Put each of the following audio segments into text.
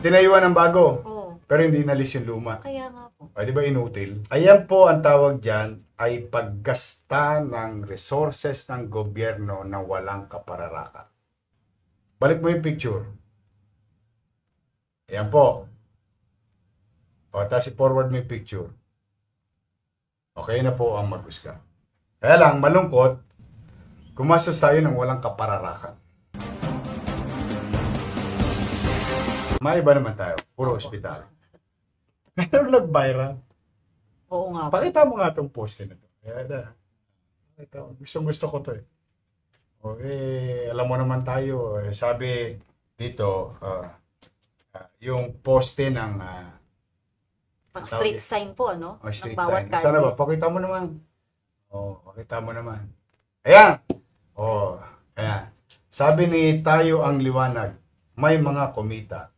tinayuan ng bago. Oo. Pero hindi nalis yung luma. Kaya nga po. Di ba inutil? Ayan po ang tawag dyan ay paggasta ng resources ng gobyerno na walang kapararakan. Balik mo yung picture. Ayan po. Tapos i-forward mo yung picture. Okay na po ang mag-usga. Kaya lang, malungkot, gumastos tayo ng walang kapararakan. May iba naman tayo. Puro ospital. Pero nag-viral. Oo nga po. Pakita mo nga itong post na ito. Gusto ko to eh. Alam mo naman tayo. Sabi dito, yung poste ng street sign po, ano? Street ng bawat sign. kalye. Sana ba? Pakita mo naman. Pakita mo naman. Ayan. Ayan. Sabi ni Tayo ang Liwanag, may mga komita.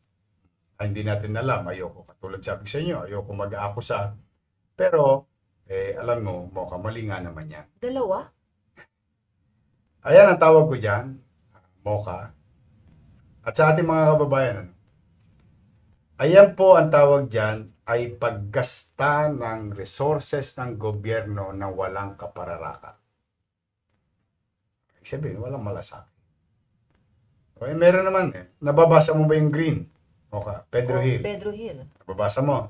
Hindi natin alam. Ayoko. Katulad sabi sa inyo, ayoko mag-aakusa. Pero, alam mo, mali nga naman yan. Dalawa? Ayan ang tawag ko dyan. Mocha. At sa ating mga kababayan, ayan po ang tawag dyan ay paggasta ng resources ng gobyerno na walang kapararakan. Ibig sabihin, walang malasakit. Meron naman eh. Nababasa mo ba yung green? Pedro Hill. Pedro Hill. Nababasa mo?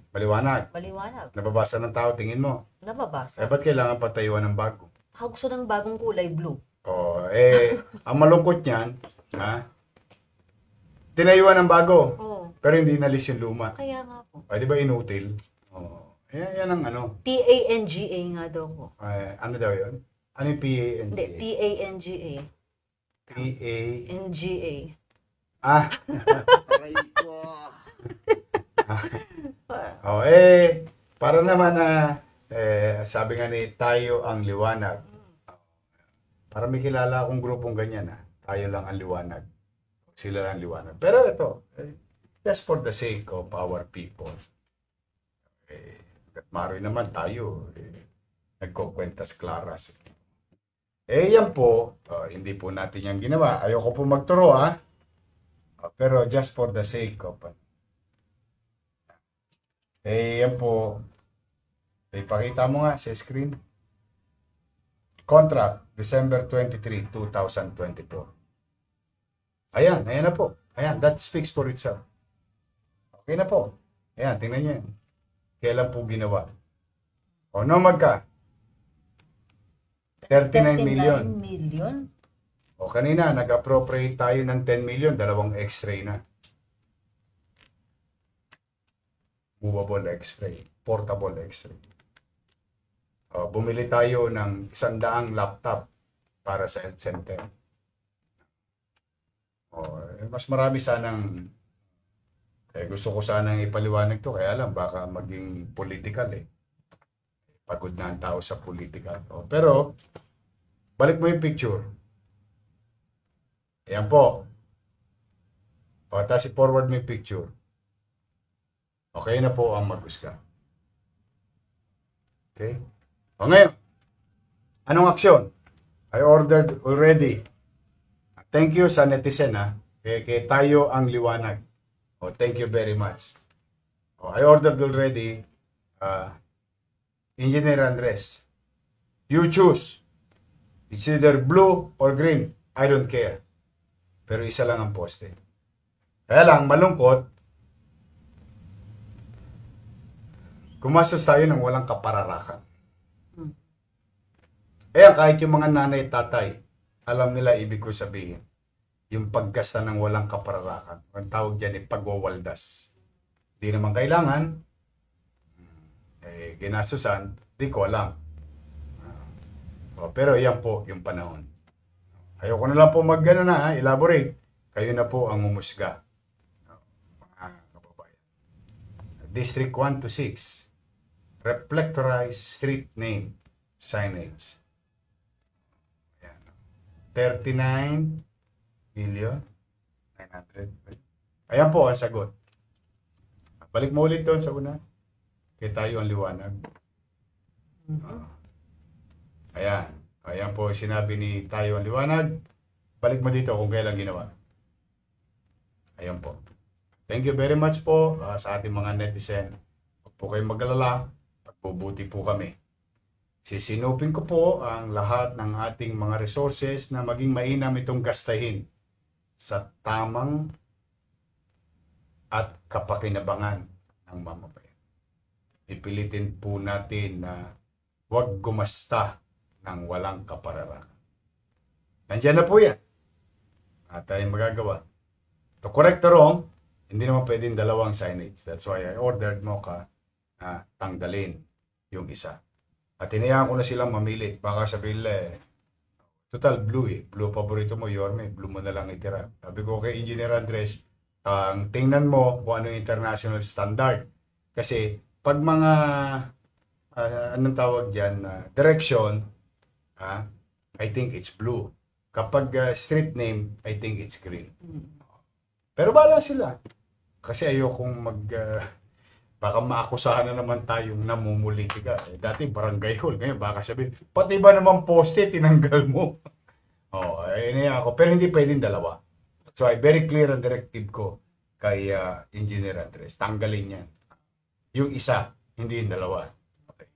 Maliwanag. Maliwanag. Nababasa ng tao, tingin mo. Nababasa. Ba't kailangan patayuan ng bago? Gusto ng bagong kulay blue. Ang malungkot niyan, tinayuan ng bago. Pero hindi nalis yung luma. Kaya nga po. Di ba inutil? Yan ang ano. TANGA nga daw po. Ano daw yun? Ano yung PANGA? Hindi, TANGA. PANGA. Aray ko. Para naman sabi nga ni Tayo ang Liwanag. Para may kilala akong grupong ganyan Tayo lang ang liwanag. Sila lang liwanag. Pero ito, just for the sake of our people. Maroy naman tayo. Nagkukwentas klaras. Yan po, hindi po natin yan ginawa. Ayoko po magturo pero just for the sake of yan po. Ipakita mo nga sa screen. Contract, December 23, 2024. Ayan na po. Ayan, that speaks for itself. Okay na po. Ayan, tingnan nyo yan. Kailan po ginawa? Magka? 39 million. 39 million? Kanina, nag-appropriate tayo ng 10 million, dalawang x-ray na. Movable x-ray, portable x-ray. Bumili tayo ng 100 laptop para sa health center. Mas marami sanang gusto ko sanang ipaliwanag to, kaya lang baka maging political Pagod na ang tao sa political. Pero, balik mo yung picture. Ayan po. Tapos i-forward mo yung picture. Okay na po ang mag-usga. Okay? Ngayon, anong aksyon? I ordered already. Thank you sa netizen kay Tayo ang Liwanag. Thank you very much. I ordered already Engineer Andres. You choose. It's either blue or green. I don't care. Pero isa lang ang poste. Kaya lang, malungkot, gumastos tayo ng walang kapararakan. Kahit yung mga nanay at tatay, alam nila ibig ko sabihin. Yung paggasta ng walang kapararakan. Ang tawag dyan pagwawaldas. Di naman kailangan, ginastusan, di ko alam. Pero yan po yung panahon. Ayoko na lang po elaborate. Kayo na po ang umusga. Mga kababayan. District 1 to 6. Reflectorized street name signage. 39 million 900. Ayan po ang sagot. Balik mo ulit doon sa una. Kaya Tayo ang Liwanag. Ayan. Ayan po sinabi ni Tayo ang Liwanag. Balik mo dito kung kailan ginawa. Ayan po. Thank you very much po sa ating mga netizen. Huwag po kayong mag-alala. Pagbubuti po kami. Sisinupin ko po ang lahat ng ating mga resources na maging mainam itong gastahin sa tamang at kapakinabangan ng mamamayan. Ipilitin po natin na huwag gumasta ng walang kapararangan. Nandiyan na po yan. At tayong magagawa. To correct the wrong, hindi naman pwedeng dalawang signage. That's why I ordered Mocha na tanggalin yung isa. At hinayaan ko na silang mamili. Baka sabihin nila total blue eh. Blue paborito mo, Yorme. Blue mo na lang itira. Sabi ko kay Engineer Andres, tingnan mo kung ano yung international standard. Kasi pag mga, anong tawag dyan, direction, I think it's blue. Kapag street name, I think it's green. Pero bahala sila. Kasi ayokong baka maakusahan na naman tayong namumulitika. Dati barangay hall. Ngayon baka sabihin, pati ba naman poste, tinanggal mo? Ayun ako. Pero hindi pwedeng dalawa. So, very clear ang directive ko kay Engineer Andres. Tanggalin yan. Yung isa, hindi yung dalawa. Okay.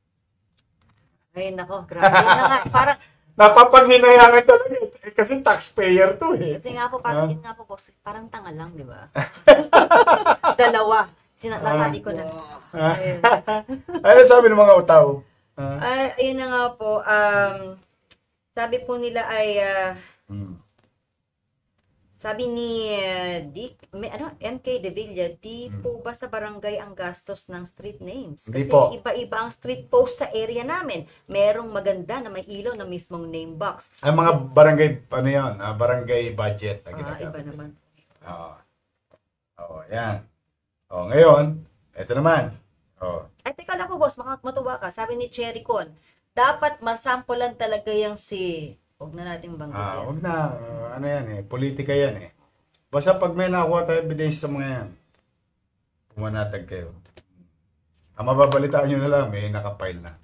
Ay, nako, grabe. Yun na nga, parang, Napapanghinayangan talaga. Kasi taxpayer to eh. kasi nga po, parang, yun nga po, boss, parang tanga lang, di ba? Dalawa. Nasabi ko na. Ayun. Ano sabi ng mga utaw? Ayun na nga po, sabi po nila ay, sabi ni MK De Villa, di po ba sa barangay ang gastos ng street names? Hindi Kasi po. iba-iba ang street post sa area namin. Merong maganda na may ilaw na mismong name box. Ang mga barangay, ano yan? Barangay budget. Na Iba naman. Yan. Ngayon, eto naman. Ay, teka lang po, boss, matuwa ka. Sabi ni Cherry Con, dapat masampulan talaga yung si... Huwag na natin banggitin. Huwag na. Ano yan eh. Politika yan eh. Basta pag may nakuha tayo evidence sa mga yan, pumanatag kayo. Ang mababalitaan nyo na lang, may nakapile na.